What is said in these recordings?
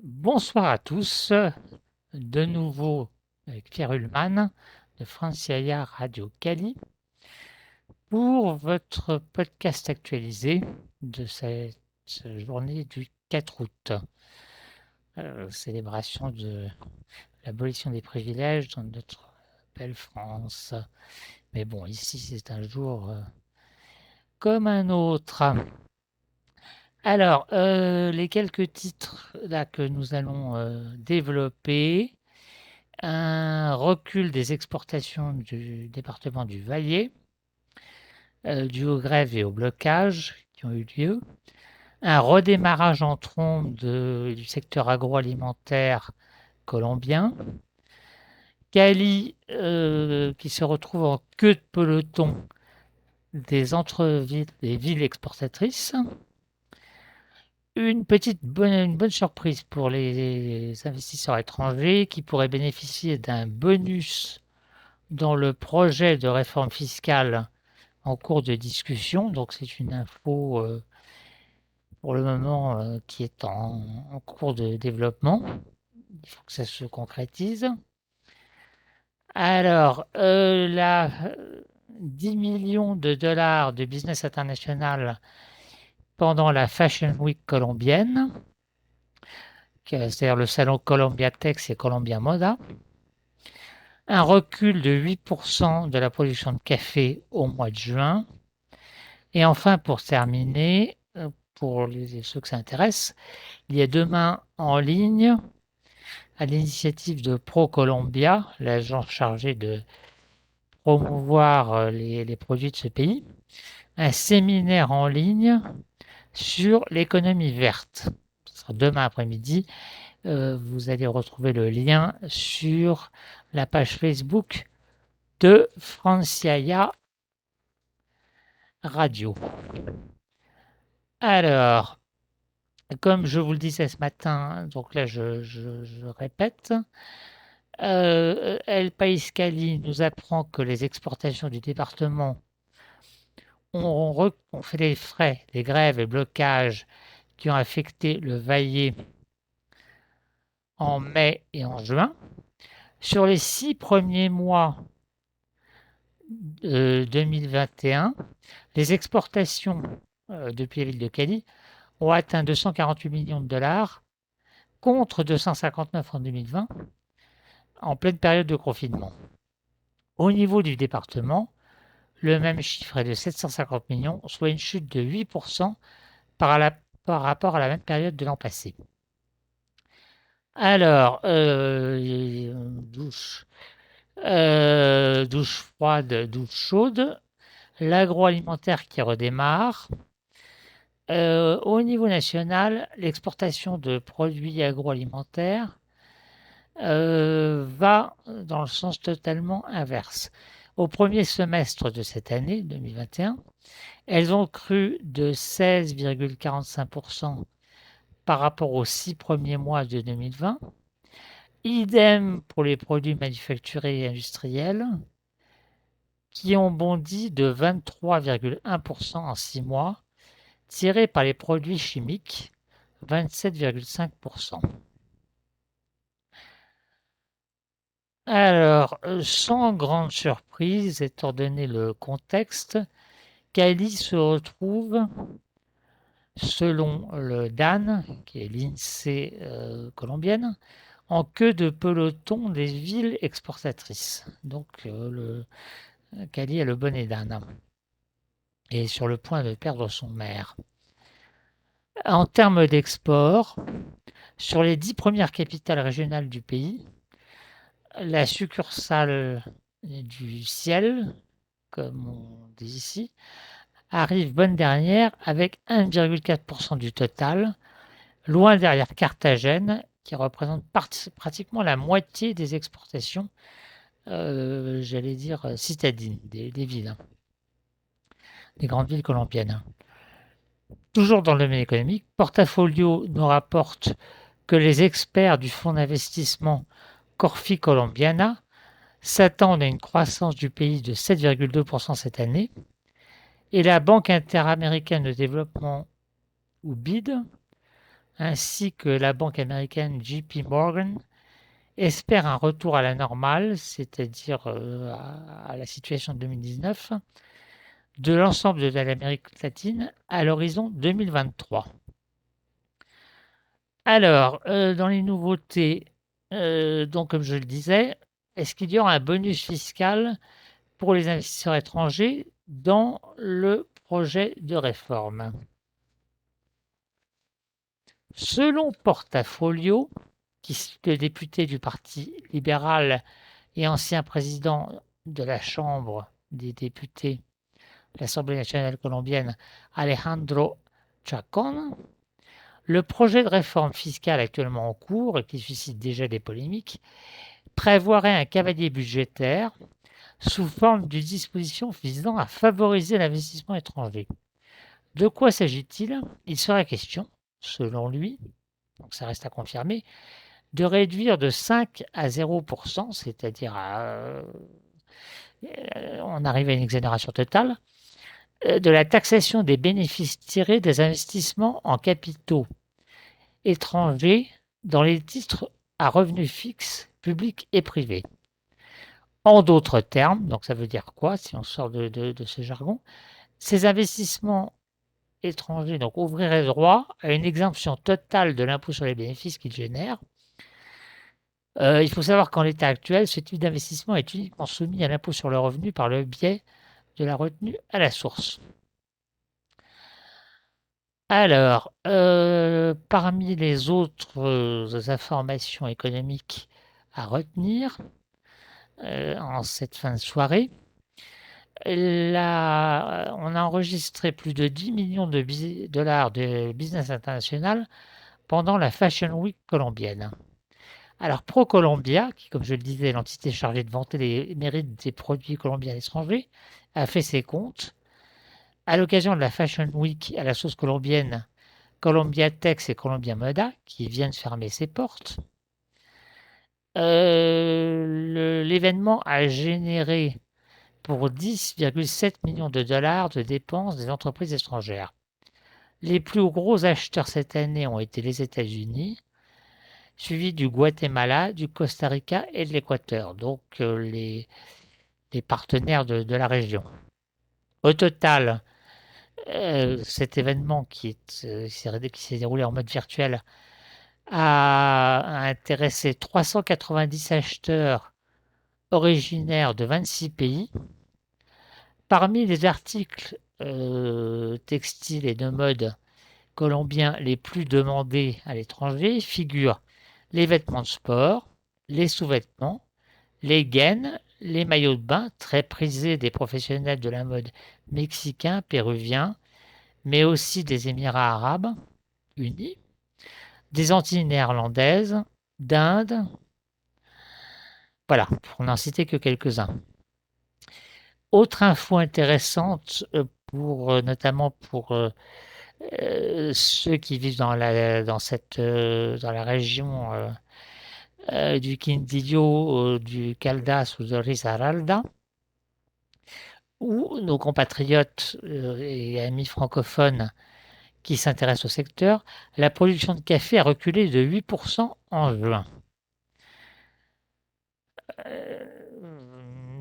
Bonsoir à tous, de nouveau avec Pierre Ullmann de Franciaia Radio Cali pour votre podcast actualisé de cette journée du 4 août, célébration de l'abolition des privilèges dans notre belle France. Mais bon, ici c'est un jour comme un autre. Alors, les quelques titres là que nous allons développer. Un recul des exportations du département du Valais, dû aux grèves et aux blocages qui ont eu lieu. Un redémarrage en trombe du secteur agroalimentaire colombien. Cali qui se retrouve en queue de peloton des villes exportatrices. Une bonne surprise pour les investisseurs étrangers qui pourraient bénéficier d'un bonus dans le projet de réforme fiscale en cours de discussion. Donc c'est une info pour le moment qui est en cours de développement. Il faut que ça se concrétise. Alors, 10 millions de dollars de business international pendant la Fashion Week colombienne, c'est-à-dire le salon Colombia Tex et Colombia Moda. Un recul de 8% de la production de café au mois de juin. Et enfin, pour terminer, pour ceux que ça intéresse, il y a demain en ligne, à l'initiative de ProColombia, l'agence chargée de promouvoir les produits de ce pays, un séminaire en ligne sur l'économie verte. Ce sera demain après-midi. Vous allez retrouver le lien sur la page Facebook de Franciaia Radio. Alors, comme je vous le disais ce matin, donc là je répète, El País Cali nous apprend que les exportations du département ont fait les frais des grèves et blocages qui ont affecté le Valais en mai et en juin. Sur les 6 premiers mois de 2021, les exportations depuis la ville de Cali ont atteint 248 millions de dollars contre 259 en 2020, en pleine période de confinement. Au niveau du département, le même chiffre est de 750 millions, soit une chute de 8% par rapport à la même période de l'an passé. Alors, douche froide, douche chaude, l'agroalimentaire qui redémarre. Au niveau national, l'exportation de produits agroalimentaires va dans le sens totalement inverse. Au premier semestre de cette année 2021, elles ont cru de 16,45% par rapport aux 6 premiers mois de 2020. Idem pour les produits manufacturés et industriels, qui ont bondi de 23,1% en 6 mois, tirés par les produits chimiques, 27,5%. Alors, sans grande surprise, étant donné le contexte, Cali se retrouve, selon le DAN, qui est l'INSEE colombienne, en queue de peloton des villes exportatrices. Donc, Cali a le bonnet d'âne et est sur le point de perdre son maire. En termes d'export, sur les 10 premières capitales régionales du pays, la succursale du ciel, comme on dit ici, arrive bonne dernière avec 1,4% du total, loin derrière Carthagène, qui représente pratiquement la moitié des exportations, j'allais dire citadines, des villes, des grandes villes colombiennes. Toujours dans le domaine économique, Portafolio nous rapporte que les experts du fonds d'investissement Corfi Colombiana s'attendent à une croissance du pays de 7,2% cette année, et la Banque interaméricaine de développement, ou BID, ainsi que la banque américaine JP Morgan, espèrent un retour à la normale, c'est-à-dire à la situation de 2019, de l'ensemble de l'Amérique latine à l'horizon 2023. Alors, dans les nouveautés, donc comme je le disais, est-ce qu'il y aura un bonus fiscal pour les investisseurs étrangers dans le projet de réforme? Selon Portafolio, le député du Parti libéral et ancien président de la Chambre des députés de l'Assemblée nationale colombienne, Alejandro Chacón, le projet de réforme fiscale actuellement en cours et qui suscite déjà des polémiques prévoirait un cavalier budgétaire sous forme d'une disposition visant à favoriser l'investissement étranger. De quoi s'agit-il? Il serait question, selon lui, donc ça reste à confirmer, de réduire de 5 à 0%, c'est-à-dire on arrive à une exonération totale, de la taxation des bénéfices tirés des investissements en capitaux étrangers dans les titres à revenus fixes, publics et privés. En d'autres termes, donc ça veut dire quoi si on sort de ce jargon? Ces investissements étrangers donc, ouvriraient droit à une exemption totale de l'impôt sur les bénéfices qu'ils génèrent. Il faut savoir qu'en l'état actuel, ce type d'investissement est uniquement soumis à l'impôt sur le revenu par le biais de la retenue à la source. Alors, parmi les autres informations économiques à retenir en cette fin de soirée, on a enregistré plus de 10 millions de dollars de business international pendant la Fashion Week colombienne. Alors, ProColombia, qui, comme je le disais, est l'entité chargée de vanter les mérites des produits colombiens à l'étranger, a fait ses comptes. À l'occasion de la Fashion Week à la sauce colombienne, Colombia Tex et Colombia Moda, qui viennent fermer ses portes, l'événement a généré pour 10,7 millions de dollars de dépenses des entreprises étrangères. Les plus gros acheteurs cette année ont été les États-Unis, suivis du Guatemala, du Costa Rica et de l'Équateur, donc les partenaires de la région. Au total, cet événement qui s'est déroulé en mode virtuel a intéressé 390 acheteurs originaires de 26 pays. Parmi les articles textiles et de mode colombiens les plus demandés à l'étranger figurent les vêtements de sport, les sous-vêtements, les gaines, les maillots de bain, très prisés des professionnels de la mode mexicains, péruviens, mais aussi des Émirats arabes unis, des Antilles néerlandaises, d'Inde, voilà, pour n'en citer que quelques-uns. Autre info intéressante, notamment pour ceux qui vivent dans la région du Quindío, du Caldas ou de Risaralda, où nos compatriotes et amis francophones qui s'intéressent au secteur, la production de café a reculé de 8% en juin.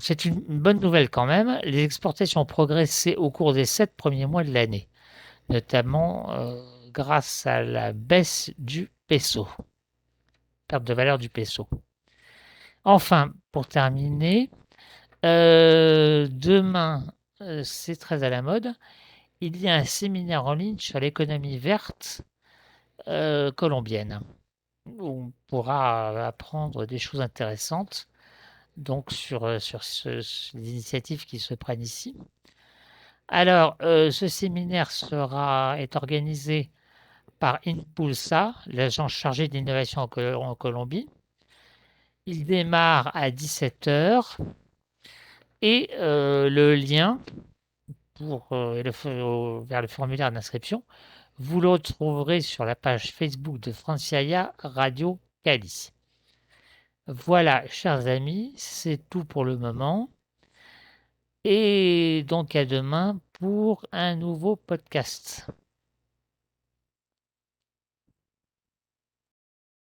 C'est une bonne nouvelle quand même. Les exportations ont progressé au cours des 7 premiers mois de l'année, notamment grâce à la baisse du peso, perte de valeur du peso. Enfin, pour terminer, demain, c'est très à la mode, il y a un séminaire en ligne sur l'économie verte colombienne, où on pourra apprendre des choses intéressantes donc sur les initiatives qui se prennent ici. Alors, ce séminaire est organisé par Impulsa, l'agence chargée d'innovation en Colombie. Il démarre à 17h et le lien vers le formulaire d'inscription, vous le retrouverez sur la page Facebook de Franciaia Radio Cali. Voilà, chers amis, c'est tout pour le moment. Et donc à demain pour un nouveau podcast.